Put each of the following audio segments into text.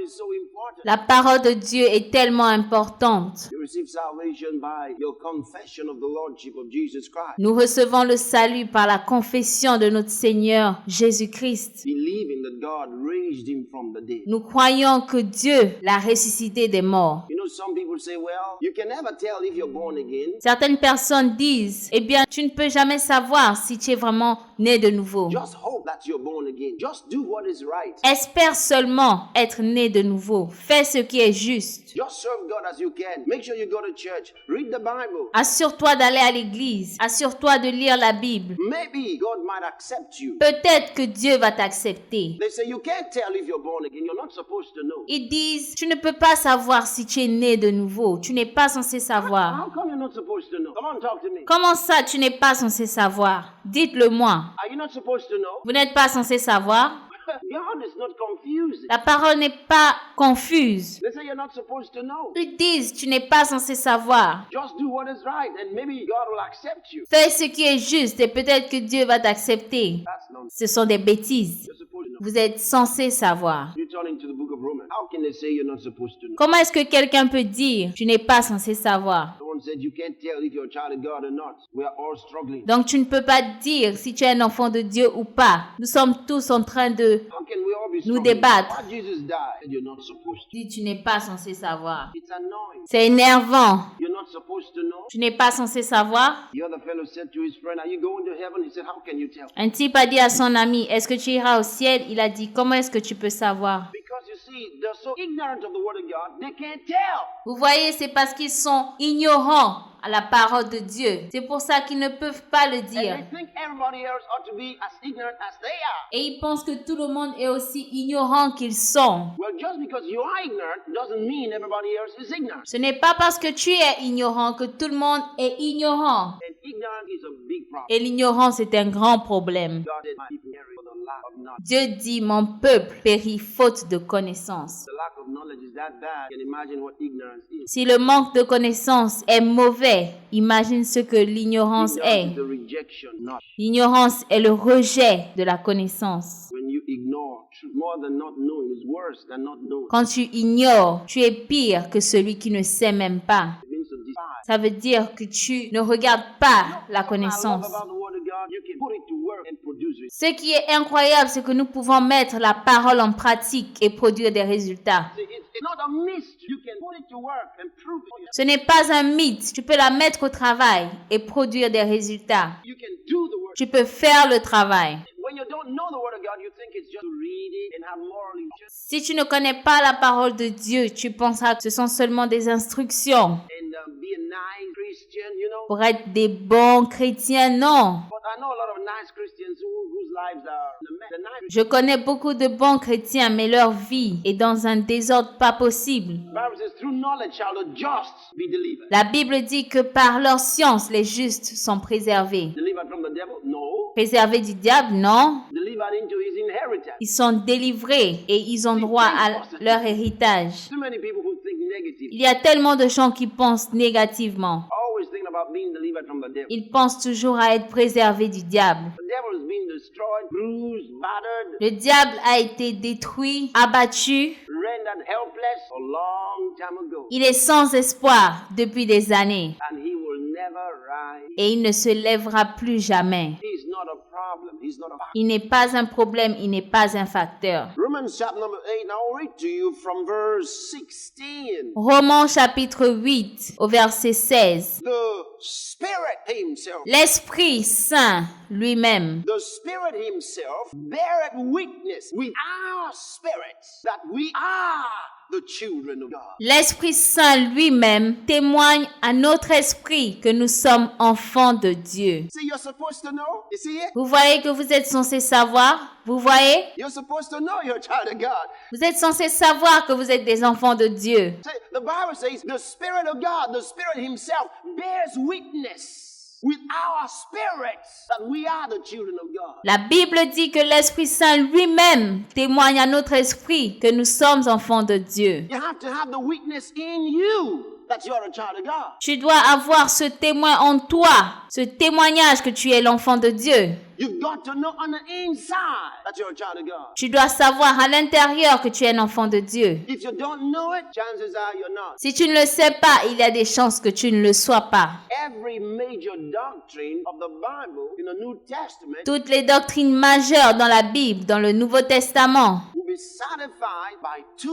is so important. La parole de Dieu est tellement importante. You receive salvation by your confession of the Lordship of Jesus Christ. Nous recevons le salut par la confession de notre Seigneur Jésus-Christ. Believing that God raised him from the dead. Nous croyons que Dieu l'a ressuscité des morts. You know, some people say, well, you can never tell if you're born again. Certaines personnes disent, eh bien, tu ne peux jamais savoir si tu es vraiment né de nouveau. Just hope that you're born again. Just do what is right. Espère seulement être né de nouveau. Fais ce qui est juste. Just serve God as you can. Make sure you go to church. Read the Bible. Assure-toi d'aller à l'église. Assure-toi de lire la Bible. Maybe God might accept you. Peut-être que Dieu va t'accepter. They say you can't tell if you're born again. You're not supposed to know. Ils disent, tu ne peux pas savoir si tu es né de nouveau. Tu n'es pas censé savoir. How come you're not supposed to know? Come on, talk to me. Comment ça, tu n'es pas censé savoir? Dites-le-moi. Are you not supposed to know? Vous n'êtes pas censé savoir? God is not confused. La parole n'est pas confuse. They say you're not supposed to know. Ils disent, tu n'es pas censé savoir. Just do what is right and maybe God will accept you. Fais ce qui est juste et peut-être que Dieu va t'accepter. That's nonsense. Ce sont des bêtises. You're supposed to know. Vous êtes censé savoir. You turn into the book of Romans. How can they say you're not supposed to know? Comment est-ce que quelqu'un peut dire, tu n'es pas censé savoir? Someone said you can't tell if you're a child of God or not. We are all struggling. Donc tu ne peux pas dire si tu es un enfant de Dieu ou pas. Nous sommes tous en train de How can we all be nous struggling? débattre. Why Jesus died? You're not supposed to. Dis, tu n'es pas censé savoir. It's annoying. C'est énervant. You're not supposed to know. Tu n'es pas censé savoir. The other fellow said to his friend, are you going to heaven? He said, how can you tell? Un type a dit à son ami, est-ce que tu iras au ciel? Il a dit, comment est-ce que tu peux savoir? Because you see, they're so ignorant of the word of God, they can't tell. Vous voyez, c'est parce qu'ils sont ignorants à la parole de Dieu. C'est pour ça qu'ils ne peuvent pas le And dire. they think everybody else ought to be as ignorant as they are. Et ils pensent que tout le monde est aussi ignorant qu'ils sont. Well, just because you are ignorant doesn't mean everybody else is ignorant. Ce n'est pas parce que tu es ignorant que tout le monde est ignorant. And ignorance is a big problem. Et l'ignorance est un grand problème. God said, my people perish for the lack of knowledge. Dieu dit, mon peuple périt faute de connaissance. The lack of knowledge is that bad. You can imagine what ignorance is. Si le manque de connaissance est mauvais, imagine ce que l'ignorance Ignorance est. is the rejection, not L'ignorance est le rejet de la connaissance. when you ignore. Truth more than not knowing is worse than not knowing. Quand tu ignores, tu es pire que celui qui ne sait même pas. It means to despise. Ça veut dire que tu ne regardes pas la What I love connaissance. about the word of God, you can put it to work and produce it. Ce qui est incroyable, c'est que nous pouvons mettre la parole en pratique et produire des résultats. See, it's not a mystery. You can put it to work and prove it. Ce n'est pas un mythe. Tu peux la mettre au travail et produire des résultats. You can do the work. Tu peux faire le travail. When you don't know the word of God, you think it's just to read it and have moral instruction Si tu ne connais pas la parole de Dieu, tu penseras que ce sont seulement des instructions and be a nice Christian, you know. pour être des bons chrétiens. Non. But I know a lot of nice Christians whose lives are in a mess. The nice Je connais beaucoup de bons chrétiens, mais leur vie est dans un désordre pas possible. The Bible says, through knowledge shall the just be delivered. La Bible dit que par leur science, les justes sont préservés. Delivered from the devil? No. Préservés du diable? Non. Delivered into his inheritance. Ils sont délivrés et ils ont droit à leur héritage. Too many people who think negative. Il y a tellement de gens qui pensent négativement. Always thinking about being delivered from the devil. Ils pensent toujours à être préservés du diable. The devil is being destroyed, bruised, battered, Le diable a été détruit, abattu. rendered helpless a long time ago. Il est sans espoir depuis des années And he will never rise. et il ne se lèvera plus jamais. He's not a problem. He's not a factor. Il n'est pas un problème, il n'est pas un facteur. Romans chapter number 8. Now I'll read to you from verse 16. Romains chapitre 8 au verset 16. The Spirit himself. L'Esprit Saint lui-même The Spirit himself beareth witness with our spirits that we are the children of God. L'Esprit Saint lui-même témoigne à notre esprit que nous sommes enfants de Dieu. See, you're supposed to know. You see it? Vous voyez que vous êtes censé savoir? Vous voyez? You're supposed to know you're a child of God. Vous êtes censé savoir que vous êtes des enfants de Dieu. See, the Bible says the Spirit of God, the Spirit himself bears witness with our spirits that we are the children of God. La Bible dit que l'Esprit Saint lui-même témoigne à notre esprit que nous sommes enfants de Dieu. You have to have the witness in you that you are a child of God. Tu dois avoir ce témoin en toi, ce témoignage que tu es l'enfant de Dieu. You've got to know on the inside that you're a child of God. Tu dois savoir à l'intérieur que tu es un enfant de Dieu. If you don't know it, chances are you're not. Si tu ne le sais pas, il y a des chances que tu ne le sois pas. Every major doctrine of the Bible in the New Testament Toutes les doctrines majeures dans la Bible, dans le Nouveau Testament, will be certified by 2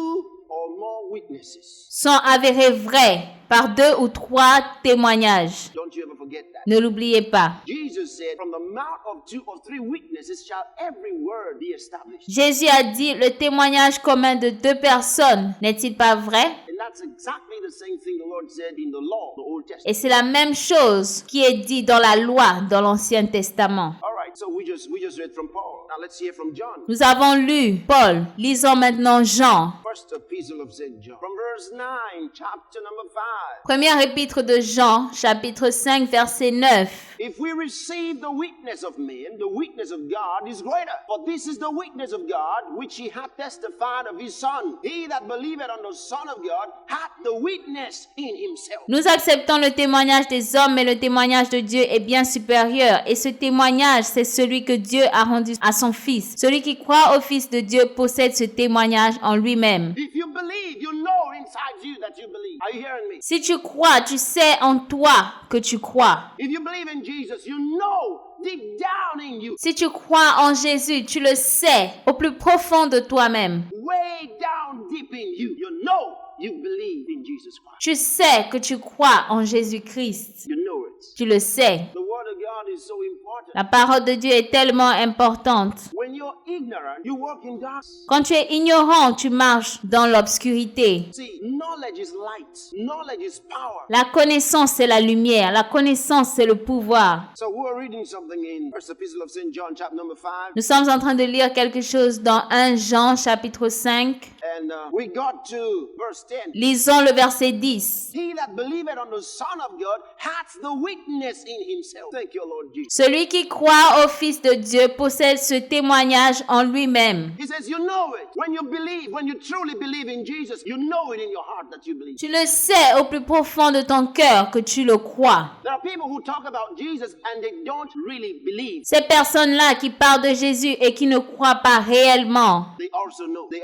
or more witnesses. sont avérées vraies par 2 ou 3 témoignages. Don't you ever forget that. Ne l'oubliez pas. Jesus said, from the mouth of 2 or 3 witnesses shall every word be established. Jésus a dit, le témoignage commun de 2 personnes, n'est-il pas vrai? And that's exactly the same thing the Lord said in the law, the Old Testament. Et c'est la même chose qui est dit dans la loi, dans l'Ancien Testament. All right, so we just read from Paul. Now let's hear from John. Nous avons lu Paul. Lisons maintenant Jean. First epistle of St. John. From verse 9, chapter number 5. Première épître de Jean, chapitre 5, verset 9. If we receive the witness of men, the witness of God is greater. For this is the witness of God, which he hath testified of his Son. He that believeth on the Son of God hath the witness in himself. Nous acceptons le témoignage des hommes, mais le témoignage de Dieu est bien supérieur. Et ce témoignage, c'est celui que Dieu a rendu à son Fils. Celui qui croit au Fils de Dieu possède ce témoignage en lui-même. If you believe, you know inside you that you believe. Are you hearing me? Si tu crois, tu sais en toi que tu crois. If you believe in Jesus, you know deep down in you, Si tu crois en Jésus, tu le sais au plus profond de toi-même. way down deep in you, you know you believe in Jesus Christ. Tu sais que tu crois en Jésus-Christ. You know it. Tu le sais. The word of God is so important. La parole de Dieu est tellement importante. When you're ignorant, you walk in darkness. Quand tu es ignorant, tu marches dans l'obscurité. See, knowledge is light. Knowledge is power. La connaissance, c'est la lumière. La connaissance, c'est le pouvoir. So we're reading something in First Epistle of St. John, chapter number 5. Nous sommes en train de lire quelque chose dans 1 Jean, chapitre 5. And we got to verse 10. Lisons le verset 10. He that believeth on the Son of God hath the witness in himself. Thank you, Lord Jesus. Celui qui croit au Fils de Dieu possède ce témoignage en lui-même. He says, you know it. When you believe, when you truly believe in Jesus, you know it in your heart that you believe. Tu le sais au plus profond de ton cœur que tu le crois. There are people who talk about Jesus and they don't really believe. Ces personnes-là qui parlent de Jésus et qui ne croient pas réellement, They also know they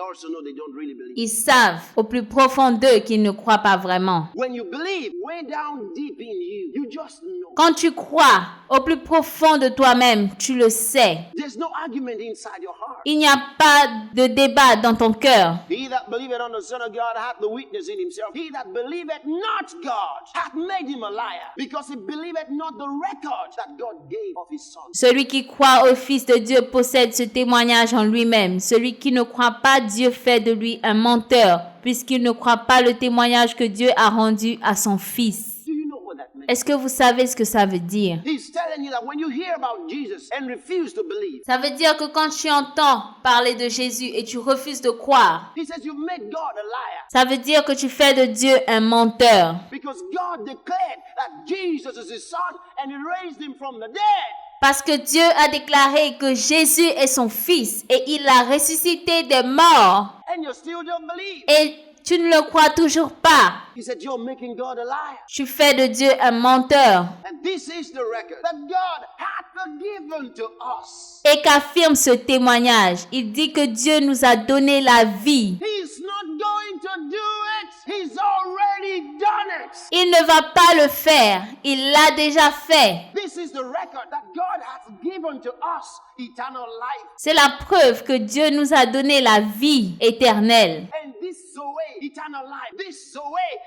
don't really believe. ils savent au plus profond d'eux qu'ils ne croient pas vraiment. When you believe, way down deep in you, you just know. Quand tu crois au plus profond de toi-même, tu le sais. There's no argument inside your heart. Il n'y a pas de débat dans ton cœur. He that believeth on the Son of God hath the witness in himself. He that believeth not God hath made him a liar, because he believeth not the record that God gave of his Son. Celui qui croit au Fils de Dieu possède ce témoignage en lui-même. Celui qui ne croit pas Dieu fait de lui un menteur, puisqu'il ne croit pas le témoignage que Dieu a rendu à son Fils. Do you know what that means? Est-ce que vous savez ce que ça veut dire? He's telling you that when you hear about Jesus and refuse to believe, Ça veut dire que quand tu entends parler de Jésus et tu refuses de croire, he says you've made God a liar, ça veut dire que tu fais de Dieu un menteur. because God declared that Jesus is his Son and he raised him from the dead. Parce que Dieu a déclaré que Jésus est son Fils et il l'a ressuscité des morts. And you still don't believe. Et tu ne le crois toujours pas. He said you're making God a liar. Tu fais de Dieu un menteur. And this is the record that God hath forgiven to us. Et qu'affirme ce témoignage? Il dit que Dieu nous a donné la vie. He's not going to do it. He's already done it. Il ne va pas le faire. Il l'a déjà fait. This is the record that God hath given to us, eternal life. C'est la preuve que Dieu nous a donné la vie éternelle. And this Zoe, eternal life, this Zoe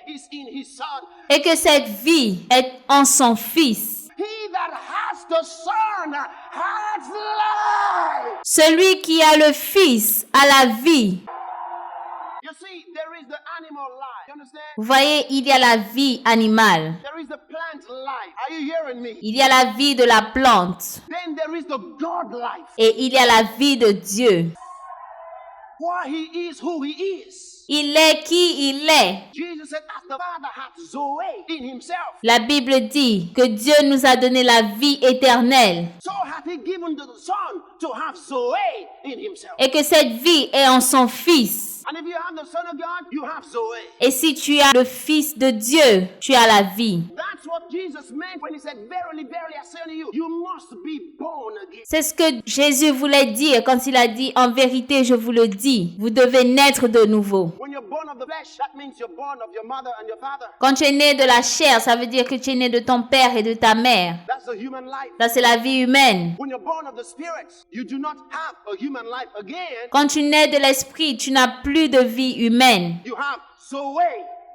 is in his Son. Et que cette vie est en son Fils. He that has the Son has life. Celui qui a le Fils a la vie. You see, there is the animal life. You understand? Vous voyez, il y a la vie animale. There is the plant life. Are you hearing me? Il y a la vie de la plante. Then there is the God life. Et il y a la vie de Dieu. Why he is who he is. Il est qui il est. Jesus said, as the Father hath Zoe in himself, La Bible dit que Dieu nous a donné la vie éternelle so hath he given to the Son to have Zoe in himself. et que cette vie est en son Fils. And if you have the Son of God, you have Zoe. Et si tu as le Fils de Dieu, tu as la vie. That's what Jesus meant when he said, verily, verily, I say unto you, you must be born again. C'est ce que Jésus voulait dire quand il a dit, en vérité, je vous le dis, vous devez naître de nouveau. When you're born of the flesh, that means you're born of your mother and your father. Quand tu es né de la chair, ça veut dire que tu es né de ton père et de ta mère. That's the human life. Ça, c'est la vie humaine. When you're born of the Spirit, you do not have a human life again. Quand tu nais de l'esprit, tu n'as plus de vie humaine. You have Zoe,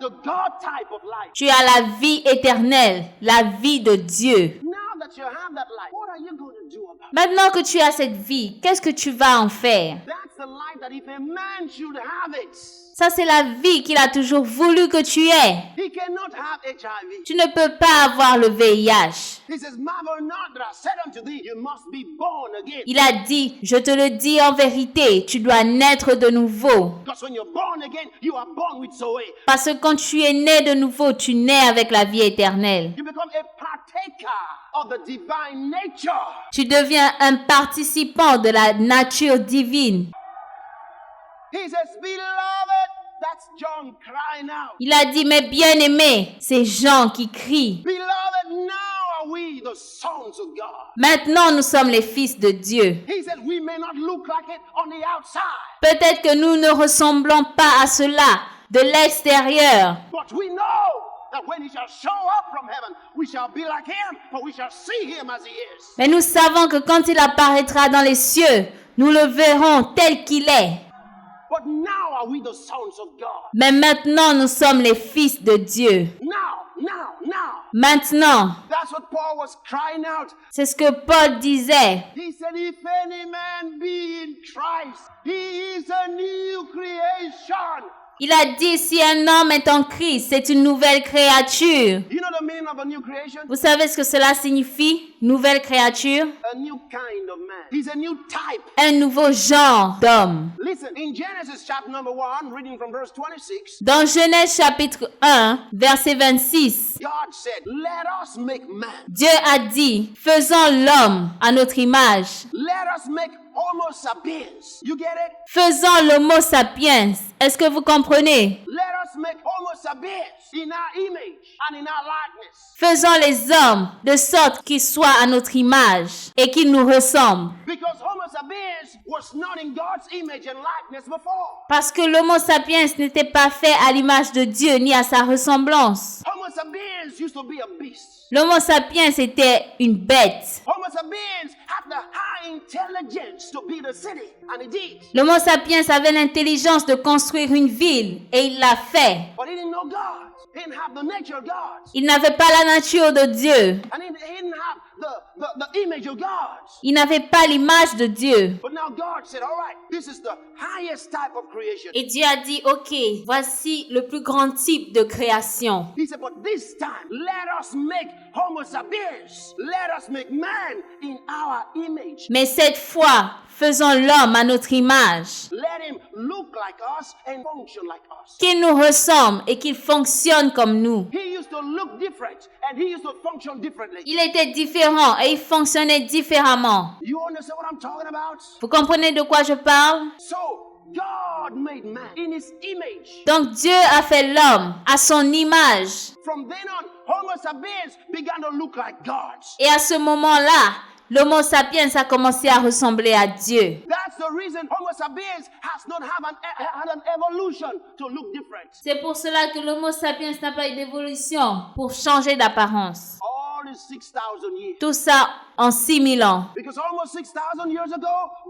the God type of life. Tu as la vie éternelle, la vie de Dieu. Now that you have that life, what are you going to do about it? Maintenant que tu as cette vie, qu'est-ce que tu vas en faire? That's the life that if a man should have it, Ça, c'est la vie qu'il a toujours voulu que tu aies. he cannot have HIV. Tu ne peux pas avoir le VIH. He says, marvel not that I said unto thee, you must be born again. Il a dit, je te le dis en vérité, tu dois naître de nouveau. Because when you're born again, you are born with Zoe. Parce que quand tu es né de nouveau, tu nais avec la vie éternelle. You become a partaker of the divine nature. Tu deviens un participant de la nature divine. He says, beloved, that's John crying out. Il a dit, mes bien-aimés, ces gens qui crient. Beloved, now are we the sons of God. Maintenant, nous sommes les fils de Dieu. He said, we may not look like it on the outside, Peut-être que nous ne ressemblons pas à cela de l'extérieur. but we know that when he shall show up from heaven, we shall be like him, for we shall see him as he is. Mais nous savons que quand il apparaîtra dans les cieux, nous le verrons tel qu'il est. But now are we the sons of God. Mais maintenant, nous sommes les fils de Dieu. Now. Maintenant, That's what Paul was crying out. c'est ce que Paul disait. He said, if any man be in Christ, he is a new creation. Il a dit, si un homme est en Christ, c'est une nouvelle créature. You know the meaning of a new creation? Vous savez ce que cela signifie, nouvelle créature? A new kind of man. He's a new type. Un nouveau genre d'homme. Listen, in Genesis chapter number 1, reading from verse 26, Dans Genèse chapitre 1, verset 26, God said, let us make man. Dieu a dit, faisons l'homme à notre image. Let us make Homo sapiens. You get it? Faisons l'homo sapiens. Est-ce que vous comprenez? Let us make Homo sapiens in our image and in our likeness. Faisons les hommes de sorte qu'ils soient à notre image et qu'ils nous ressemblent. Because Homo sapiens was not in God's image and likeness before. Parce que l'homo sapiens n'était pas fait à l'image de Dieu ni à sa ressemblance. Homo sapiens used to be a beast. L'homo sapiens était une bête. Homo sapiens had the high intelligence to build a city, and he did. L'homo sapiens avait l'intelligence de construire une ville et il l'a fait. But he didn't know God. He didn't have the nature of God. Il n'avait pas la nature de Dieu. And he didn't have the image of God. Il n'avait pas l'image de Dieu. But now God said, all right, this is the highest type of creation. Et Dieu a dit, ok, voici le plus grand type de création. He said, but this time, let us make Homo sapiens. Let us make man in our image. Mais cette fois, faisons l'homme à notre image. Let him look like us and function like us. Qu'il nous ressemble et qu'il fonctionne comme nous. He used to look different and he used to function differently. Il était différent et il fonctionnait différemment. You understand what I'm talking about? Vous comprenez de quoi je parle? So, God made man in his image. Donc Dieu a fait l'homme à son image. From then on, Homo sapiens began to look like God. Et à ce moment-là, l'homo sapiens a commencé à ressembler à Dieu. That's the reason Homo sapiens has not had an evolution to look different. C'est pour cela que l'homo sapiens n'a pas eu d'évolution pour changer d'apparence. All these 6,000 years. Tout ça en 6000 ans. Because almost 6,000 years ago,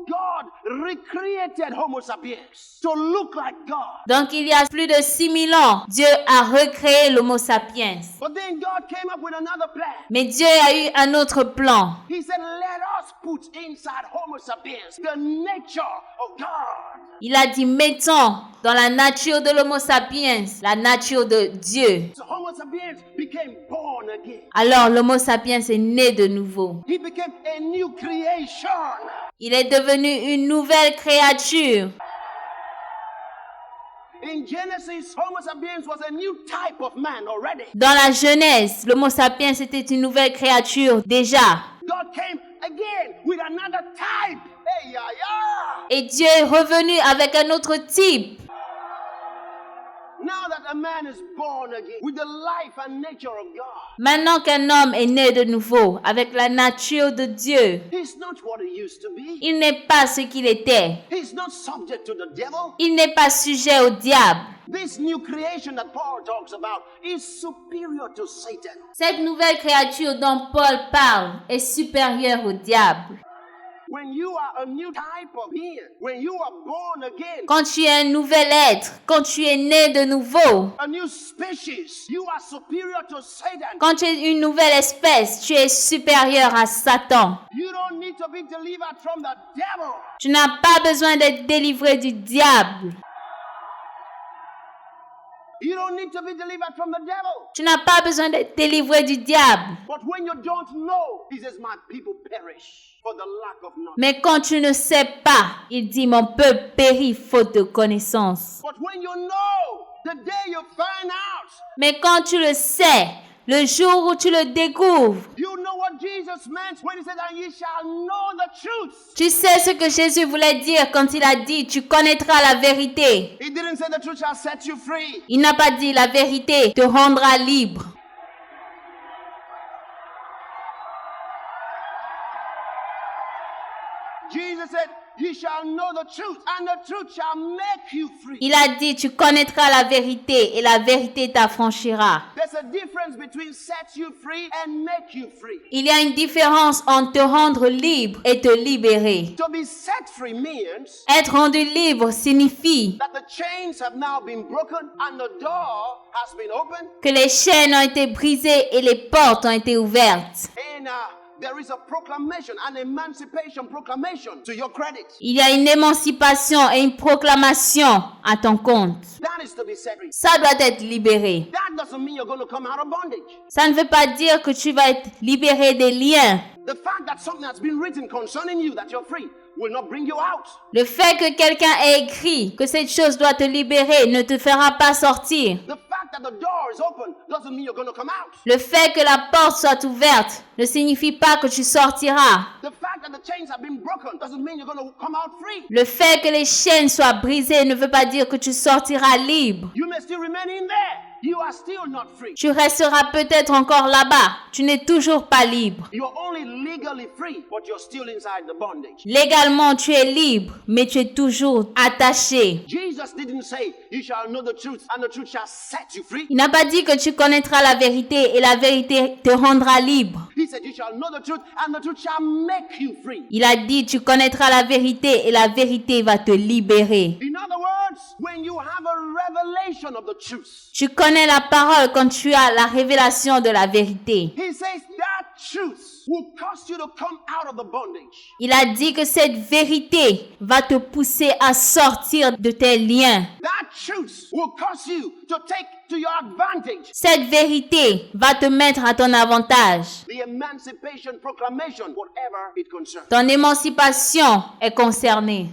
God recreated Homo sapiens to look like God. Donc il y a plus de 6000 ans, Dieu a recréé l'homo sapiens. But then God came up with another plan. Mais Dieu a eu un autre plan. He said, let us put inside Homo sapiens the nature of God. Il a dit, mettons dans la nature de l'homo sapiens la nature de Dieu. So Homo sapiens became born again. Alors l'homo sapiens est né de nouveau. He became a new creation. Il est devenu une nouvelle créature. In Genesis, Homo sapiens was a new type of man already. Dans la Genèse, l'homo sapiens était une nouvelle créature déjà. God came again with another type. Hey, yeah. Et Dieu est revenu avec un autre type. Now that a man is born again with the life and nature of God, Maintenant qu'un homme est né de nouveau avec la nature de Dieu, he's not what he used to be. il n'est pas ce qu'il était. He's not subject to the devil. Il n'est pas sujet au diable. This new creation that Paul talks about is superior to Satan. Cette nouvelle créature dont Paul parle est supérieure au diable. When you are a new type of being, when you are born again, Quand tu es un nouvel être, quand tu es né de nouveau, a new species, you are superior to Satan. quand tu es une nouvelle espèce, tu es supérieur à Satan. You don't need to be delivered from the devil. Tu n'as pas besoin d'être délivré du diable. You don't need to be delivered from the devil. Tu n'as pas besoin d'être délivré du diable. But when you don't know, he says, my people perish for the lack of knowledge. Mais quand tu ne sais pas, il dit, mon peuple périt faute de connaissance. But when you know, the day you find out, Mais quand tu le sais, le jour où tu le découvres, you know what Jesus meant when he said, and ye shall know the truth. tu sais ce que Jésus voulait dire quand il a dit, tu connaîtras la vérité. He didn't say the truth shall set you free. Il n'a pas dit la vérité te rendra libre. Jesus said, ye shall know the truth, and the truth shall make you free. Il a dit, tu connaîtras la vérité et la vérité t'affranchira. There's a difference between set you free and make you free. Il y a une différence entre te rendre libre et te libérer. To be set free means Être rendu libre signifie that the chains have now been broken and the door has been opened. que les chaînes ont été brisées et les portes ont été ouvertes. And there is a proclamation, an emancipation proclamation to your credit. Il y a une émancipation et une proclamation à ton compte. That is to be set free. Ça doit être libéré. That doesn't mean you're going to come out of bondage. Ça ne veut pas dire que tu vas être libéré des liens. The fact that something has been written concerning you that you're free will not bring you out. Le fait que quelqu'un ait écrit que cette chose doit te libérer ne te fera pas sortir. The fact that the door is open doesn't mean you're going to come out. Le fait que la porte soit ouverte ne signifie pas que tu sortiras. The fact that the chains have been broken doesn't mean you're going to come out free. Le fait que les chaînes soient brisées ne veut pas dire que tu sortiras libre. You may still remain in there. You are still not free. Tu resteras peut-être encore là-bas. Tu n'es toujours pas libre. You're only legally free, but you're still inside the bondage. Légalement, tu es libre, mais tu es toujours attaché. Jesus didn't say, you shall know the truth, and the truth shall set you free. Il n'a pas dit que tu connaîtras la vérité et la vérité te rendra libre. He said, you shall know the truth, and the truth shall make you free. Il a dit, tu connaîtras la vérité et la vérité va te libérer. In other words, when you have a revelation of the truth, Tu connais la parole quand tu as la révélation de la vérité. he says that truth will cause you to come out of the bondage. Il a dit que cette vérité va te pousser à sortir de tes liens. That truth will cause you to take to your advantage Cette vérité va te mettre à ton avantage. the emancipation proclamation, whatever it concerns. Ton émancipation est concernée.